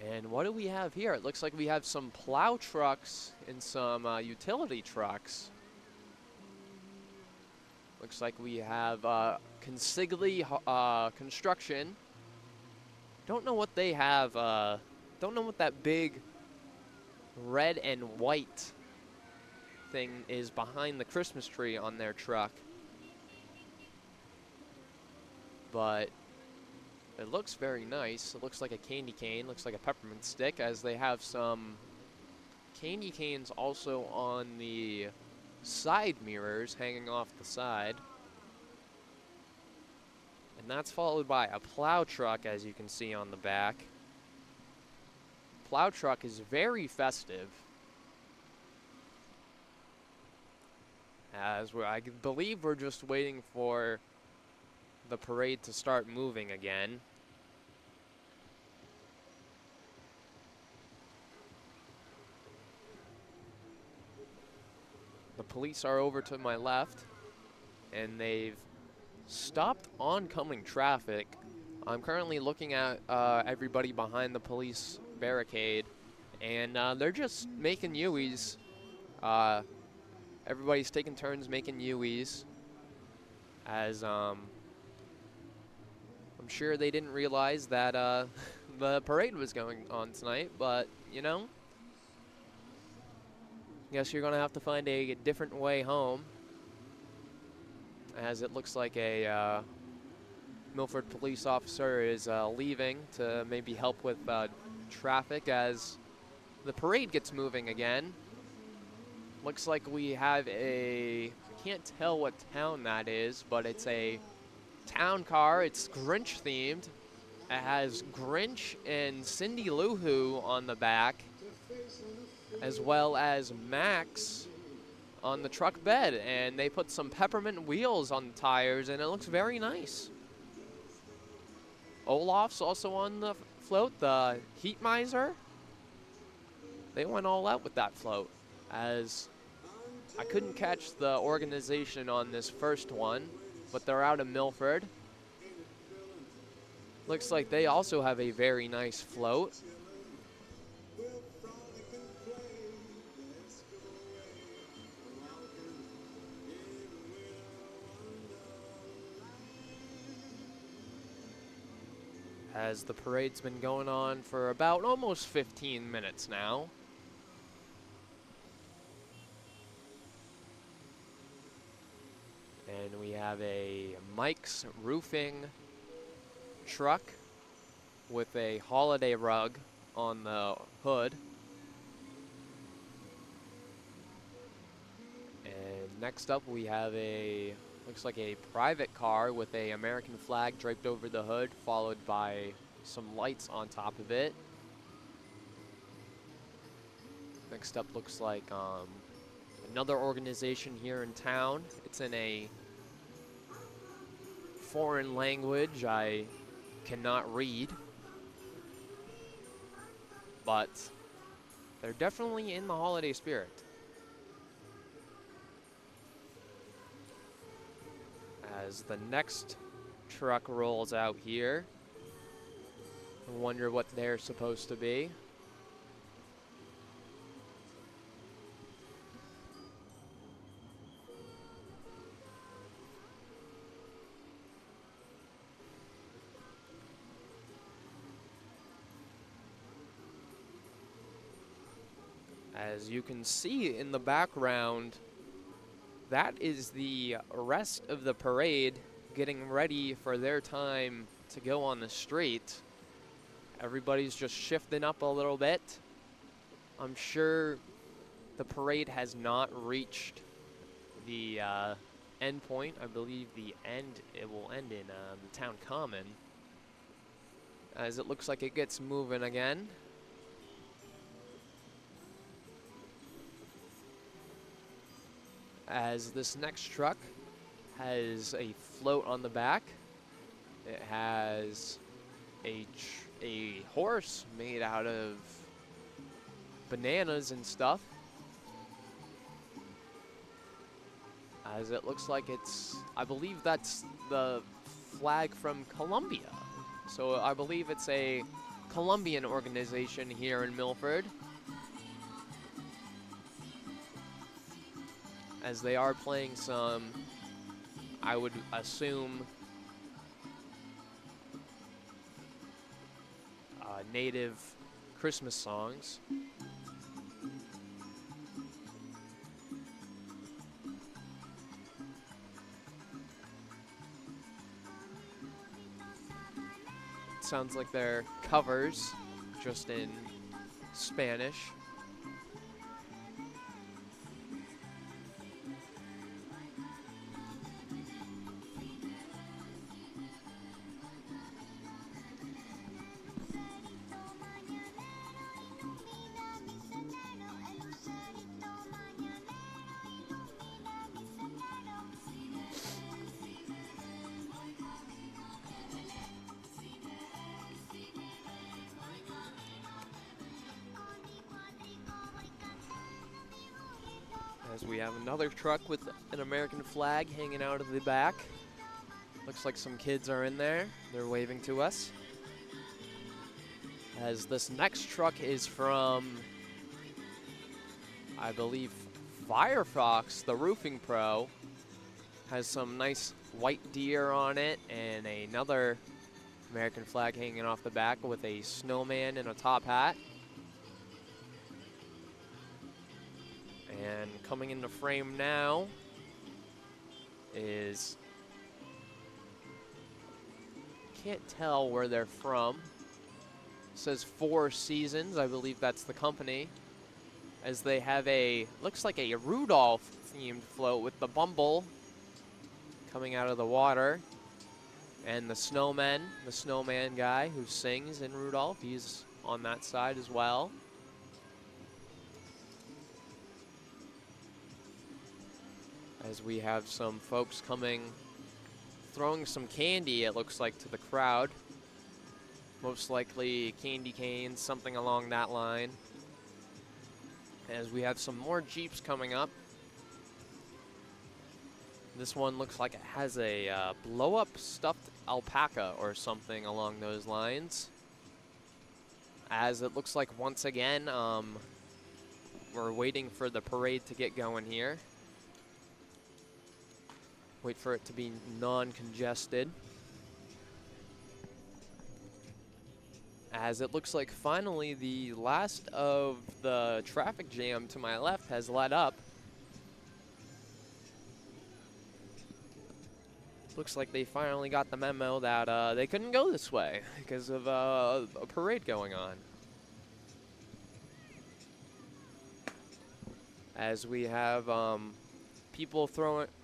And what do we have here? It looks like we have some plow trucks and some utility trucks. Looks like we have Consigli Construction. Don't know what they have. Don't know what that big red and white thing is behind the Christmas tree on their truck. But it looks very nice. It looks like a candy cane, looks like a peppermint stick, as they have some candy canes also on the side mirrors hanging off the side. And that's followed by a plow truck, as you can see on the back. Plow truck is very festive, as I believe we're just waiting for the parade to start moving again. The police are over to my left, and they've stopped oncoming traffic. I'm currently looking at everybody behind the police barricade, and they're just making U-E's. Everybody's taking turns making U-E's, as I'm sure they didn't realize that the parade was going on tonight, but you know, guess you're gonna have to find a different way home, as it looks like a Milford police officer is leaving to maybe help with traffic as the parade gets moving again. Looks like we have I can't tell what town that is, but it's a town car. It's Grinch themed. It has Grinch and Cindy Lou Who on the back, as well as Max on the truck bed, and they put some peppermint wheels on the tires, and it looks very nice. Olaf's also on the float, the Heat Miser. They went all out with that float, as I couldn't catch the organization on this first one, but they're out of Milford. Looks like they also have a very nice float. As the parade's been going on for about almost 15 minutes now. And we have a Mike's Roofing truck with a holiday rug on the hood. And next up we have looks like a private car with a American flag draped over the hood, followed by some lights on top of it. Next up looks like another organization here in town. It's in a foreign language I cannot read, but they're definitely in the holiday spirit. As the next truck rolls out here, I wonder what they're supposed to be. As you can see in the background, that is the rest of the parade getting ready for their time to go on the street. Everybody's just shifting up a little bit. I'm sure the parade has not reached the end point. I believe it will end in the town common, as it looks like it gets moving again. As this next truck has a float on the back. It has a horse made out of bananas and stuff. As it looks like it's, I believe that's the flag from Colombia. So I believe it's a Colombian organization here in Milford. As they are playing some, I would assume, native Christmas songs. Sounds like they're covers, just in Spanish. As we have another truck with an American flag hanging out of the back. Looks like some kids are in there. They're waving to us. As this next truck is from, I believe, Firefox, the roofing pro. Has some nice white deer on it and another American flag hanging off the back with a snowman in a top hat. And coming into frame now is, can't tell where they're from. It says Four Seasons, I believe that's the company. As they have a, looks like a Rudolph themed float with the Bumble coming out of the water. And the snowman guy who sings in Rudolph, he's on that side as well. As we have some folks coming, throwing some candy, it looks like, to the crowd. Most likely candy canes, something along that line. As we have some more Jeeps coming up. This one looks like it has a blow-up stuffed alpaca or something along those lines. As it looks like, once again, we're waiting for the parade to get going here. Wait for it to be non-congested. As it looks like finally the last of the traffic jam to my left has let up. Looks like they finally got the memo that they couldn't go this way because of a parade going on. As we have people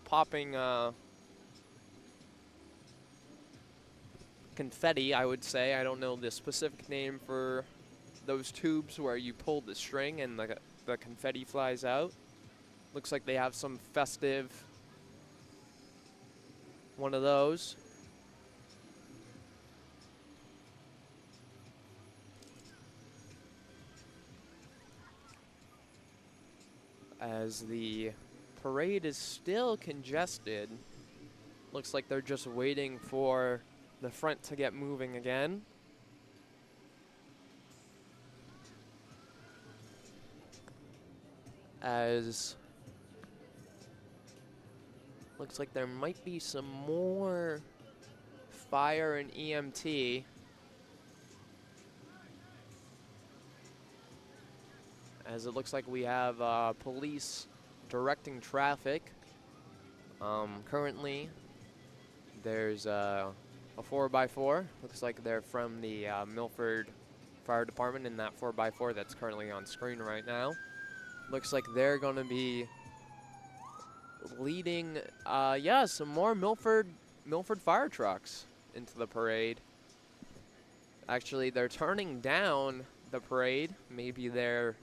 popping confetti, I would say. I don't know the specific name for those tubes where you pull the string and the confetti flies out. Looks like they have some festive one of those. As the parade is still congested, looks like they're just waiting for the front to get moving again. As looks like there might be some more fire and EMT. As it looks like we have police directing traffic. Currently, there's a 4x4. Looks like they're from the Milford Fire Department in that 4x4 that's currently on screen right now. Looks like they're going to be leading, some more Milford fire trucks into the parade. Actually, they're turning down the parade. Maybe they're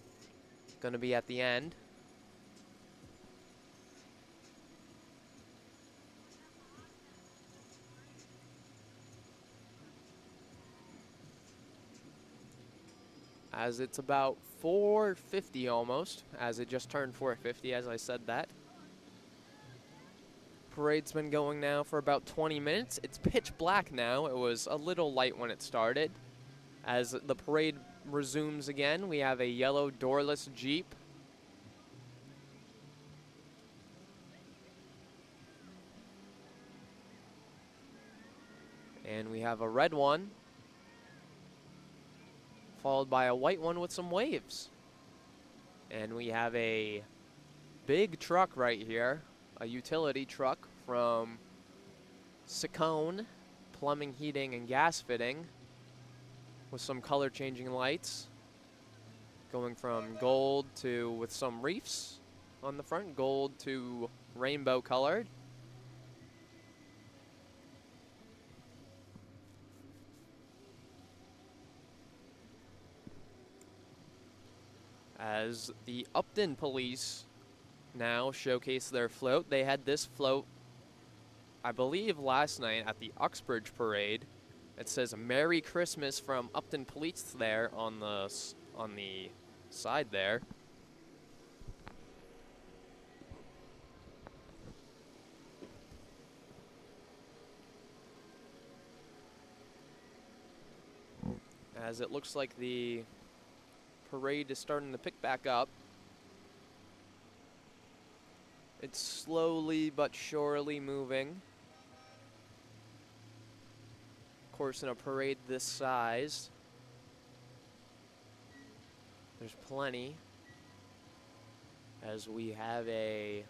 going to be at the end. as it's about 4:50 almost, as it just turned 4:50 as I said that. Parade's been going now for about 20 minutes. It's pitch black now. It was a little light when it started. As the parade resumes again, we have a yellow doorless Jeep. And we have a red one, followed by a white one with some waves. And we have a big truck right here, a utility truck from Sicone Plumbing, Heating, and Gas Fitting with some color changing lights going from gold to, with some reefs on the front, gold to rainbow colored. As the Upton Police now showcase their float. They had this float, I believe, last night at the Uxbridge Parade. It says Merry Christmas from Upton Police there on the side there. As it looks like the parade is starting to pick back up. It's slowly but surely moving. Of course, in a parade this size, there's plenty, as we have a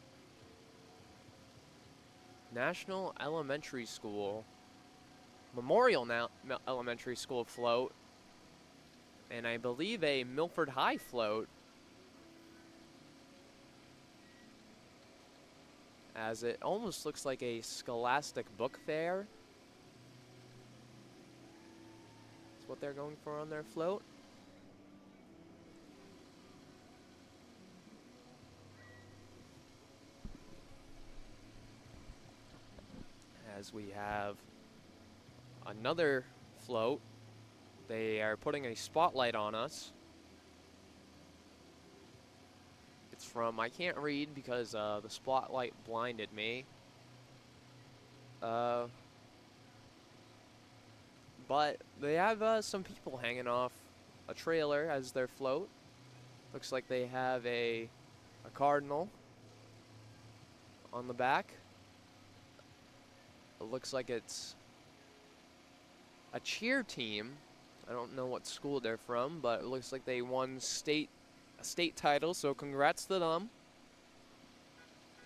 National Elementary School, Memorial Elementary School float, and I believe a Milford High float, as it almost looks like a Scholastic Book Fair. That's what they're going for on their float. As we have another float, they are putting a spotlight on us. It's from, I can't read because the spotlight blinded me. But they have some people hanging off a trailer as their float. Looks like they have a cardinal on the back. It looks like it's a cheer team. I don't know what school they're from, but it looks like they won a state title, so congrats to them.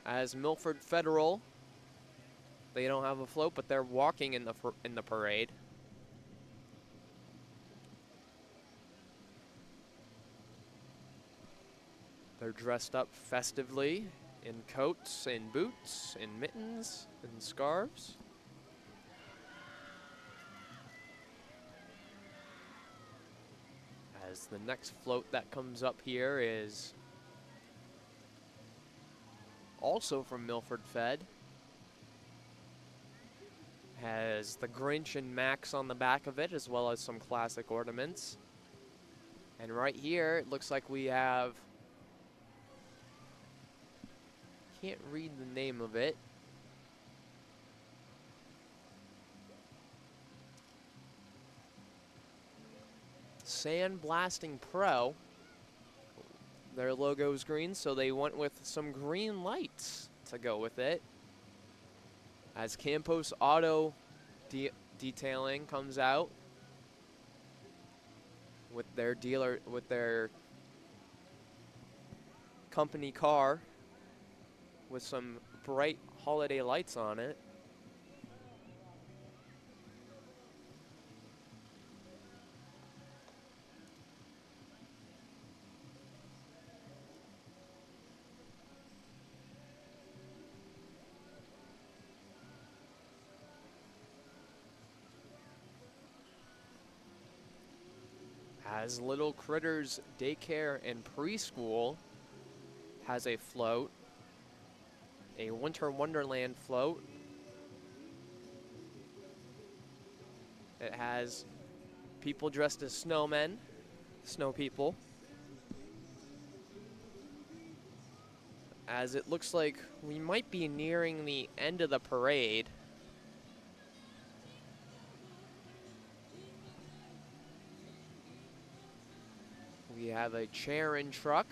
As Milford Federal, they don't have a float, but they're walking in the parade. They're dressed up festively in coats and boots and mittens and scarves. As the next float that comes up here is also from Milford Fed. Has the Grinch and Max on the back of it, as well as some classic ornaments. And right here, it looks like we have, can't read the name of it. Sandblasting Pro. Their logo is green, so they went with some green lights to go with it. As Campos Auto Detailing comes out with their company car with some bright holiday lights on it. As Little Critters Daycare and Preschool has a float, a Winter Wonderland float. It has people dressed as snowmen, snow people. As it looks like we might be nearing the end of the parade. We have a chair-in truck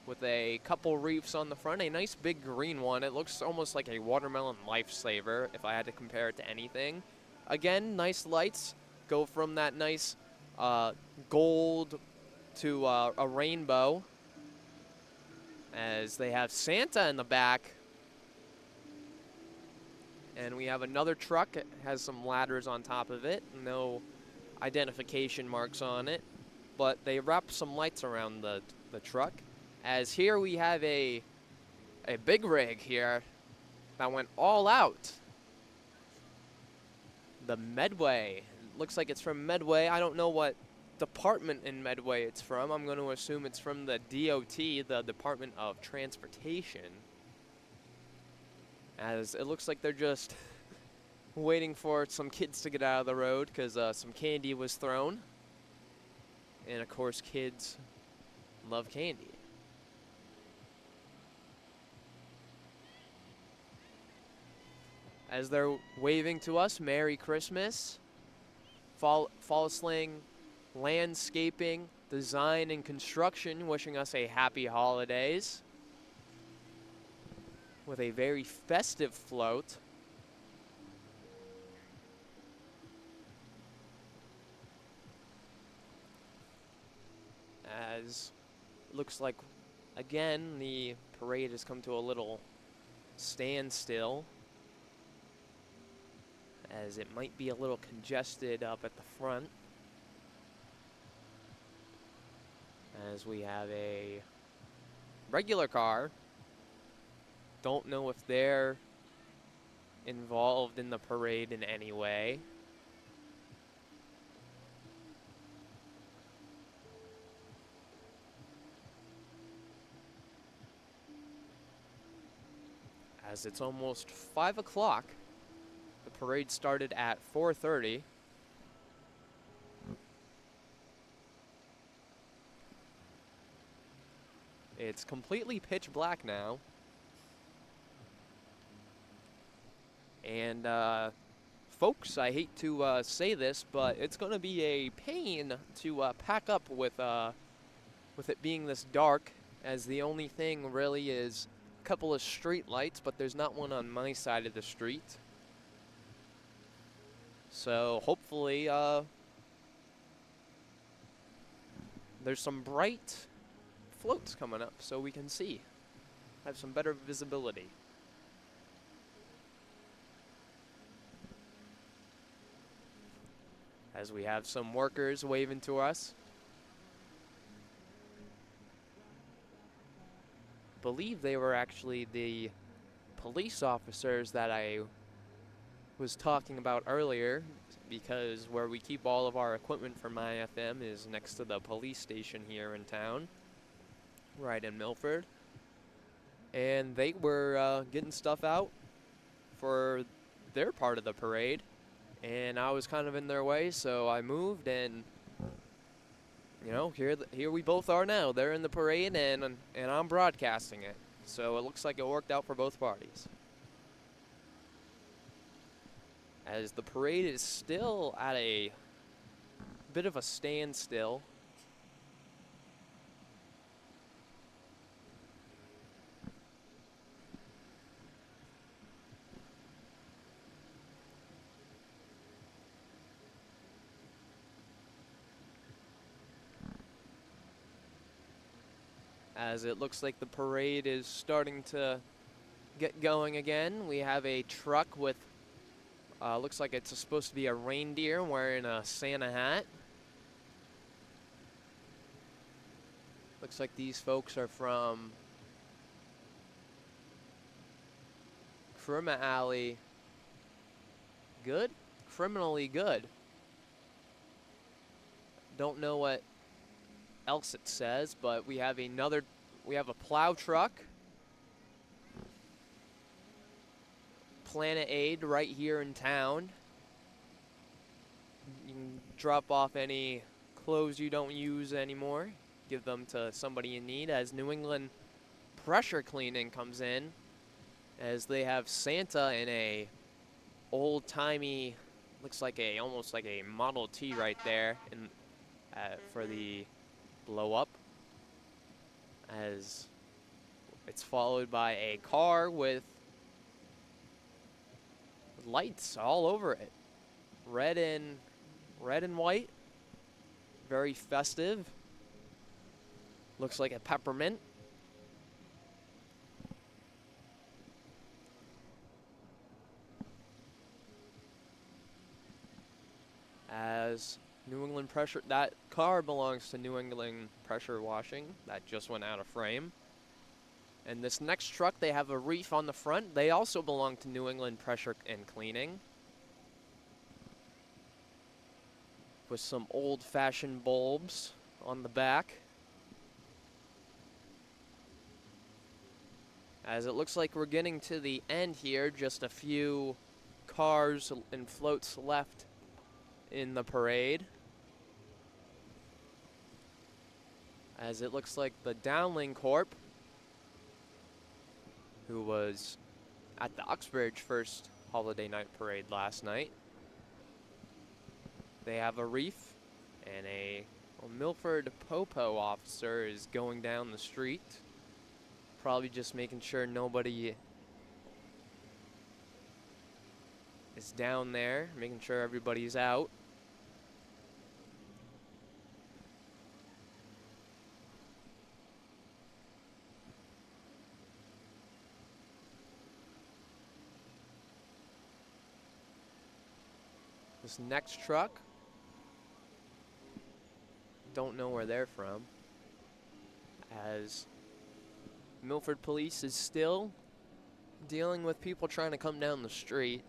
with a couple reefs on the front, a nice big green one. It looks almost like a watermelon lifesaver if I had to compare it to anything. Again, nice lights go from that nice gold to a rainbow, as they have Santa in the back. And we have another truck. It has some ladders on top of it. No identification marks on it, but they wrap some lights around the truck. As here we have a big rig here that went all out. The Medway. Looks like it's from Medway. I don't know what department in Medway it's from. I'm going to assume it's from the DOT, the Department of Transportation. As it looks like they're just waiting for some kids to get out of the road because some candy was thrown. And of course, kids love candy. As they're waving to us, Merry Christmas. Fall Sling Landscaping, Design, and Construction wishing us a happy holidays with a very festive float. As looks like, again, the parade has come to a little standstill, as it might be a little congested up at the front. As we have a regular car. Don't know if they're involved in the parade in any way. As it's almost 5 o'clock. The parade started at 4:30. It's completely pitch black now. And folks, I hate to say this, but it's going to be a pain to pack up with it being this dark, as the only thing really is a couple of street lights, but there's not one on my side of the street. So hopefully there's some bright floats coming up so we can see, have some better visibility. As we have some workers waving to us. Believe they were actually the police officers that I was talking about earlier, because where we keep all of our equipment for my FM is next to the police station here in town, right in Milford. And they were getting stuff out for their part of the parade, and I was kind of in their way, so I moved, and you know, here we both are now. They're in the parade, and I'm broadcasting it, so it looks like it worked out for both parties. As the parade is still at a bit of a standstill. As it looks like the parade is starting to get going again. We have a truck with looks like it's supposed to be a reindeer wearing a Santa hat. Looks like these folks are from Criminally Good? Criminally Good. Don't know what else it says, but we have a plow truck. Planet Aid right here in town. You can drop off any clothes you don't use anymore. Give them to somebody in need as New England Pressure Cleaning comes in, as they have Santa in a old-timey, looks like almost like a Model T right there for the blow up, as it's followed by a car with lights all over it, red and white, very festive. Looks like a peppermint. As New England Pressure, that car belongs to New England Pressure Washing. That just went out of frame. And this next truck, they have a reef on the front. They also belong to New England Pressure and Cleaning, with some old-fashioned bulbs on the back. As it looks like we're getting to the end here, just a few cars and floats left in the parade. As it looks like the Downling Corp, who was at the Uxbridge first holiday night parade last night, they have a reef, and a Milford Popo officer is going down the street, probably just making sure nobody is down there, making sure everybody's out. This next truck, don't know where they're from, as Milford Police is still dealing with people trying to come down the street.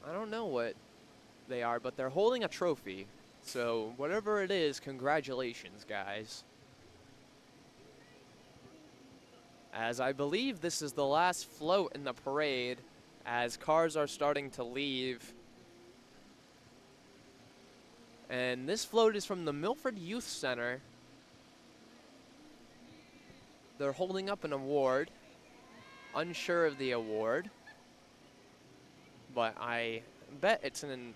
I don't know what they are, but they're holding a trophy. So whatever it is, congratulations, guys. As I believe this is the last float in the parade, as cars are starting to leave. And this float is from the Milford Youth Center. They're holding up an award. Unsure of the award, but I bet it's an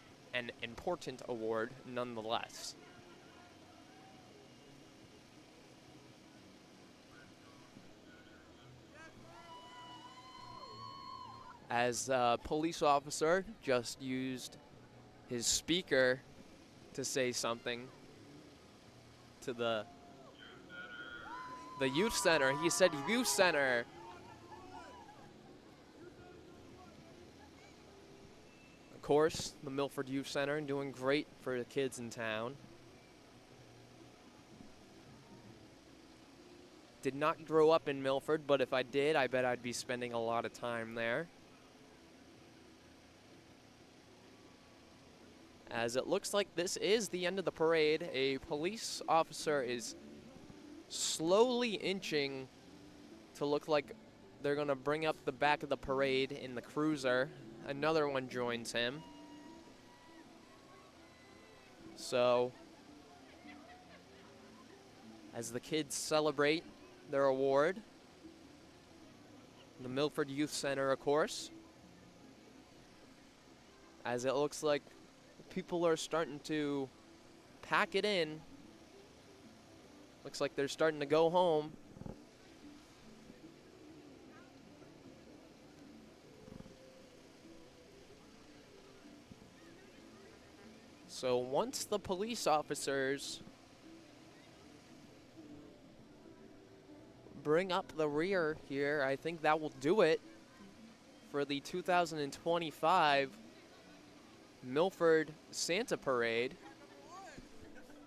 important award nonetheless. As a police officer just used his speaker to say something to the youth center. He said youth center. Of course, the Milford Youth Center doing great for the kids in town. Did not grow up in Milford, but if I did, I bet I'd be spending a lot of time there. As it looks like this is the end of the parade, a police officer is slowly inching to look like they're going to bring up the back of the parade in the cruiser. Another one joins him. So, as the kids celebrate their award, the Milford Youth Center, of course, as it looks like people are starting to pack it in. Looks like they're starting to go home. So once the police officers bring up the rear here, I think that will do it for the 2025 Milford Santa Parade.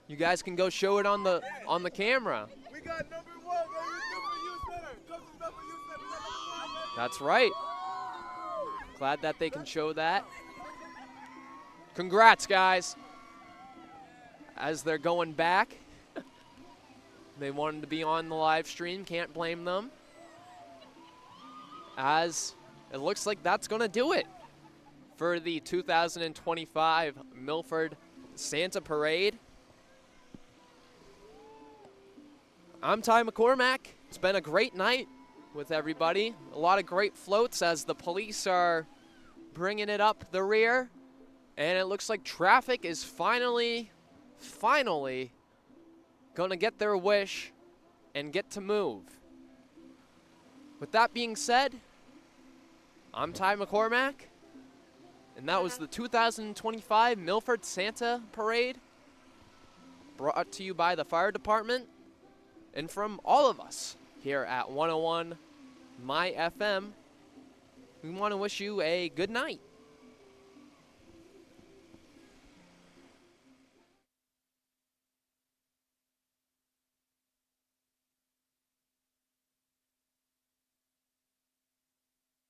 You guys can go show it on the camera. We got number one, Milford Youth Center. Come to Milford Youth Center. We got number one, baby. That's right. Glad that they can show that. Congrats, guys. As they're going back, they wanted to be on the live stream. Can't blame them. As it looks like that's going to do it for the 2025 Milford Santa Parade. I'm Ty McCormack. It's been a great night with everybody. A lot of great floats as the police are bringing it up the rear. And it looks like traffic is finally going to get their wish and get to move. With that being said, I'm Ty McCormack, and that was the 2025 Milford Santa Parade, brought to you by the fire department and from all of us here at 101 My FM. We want to wish you a good night.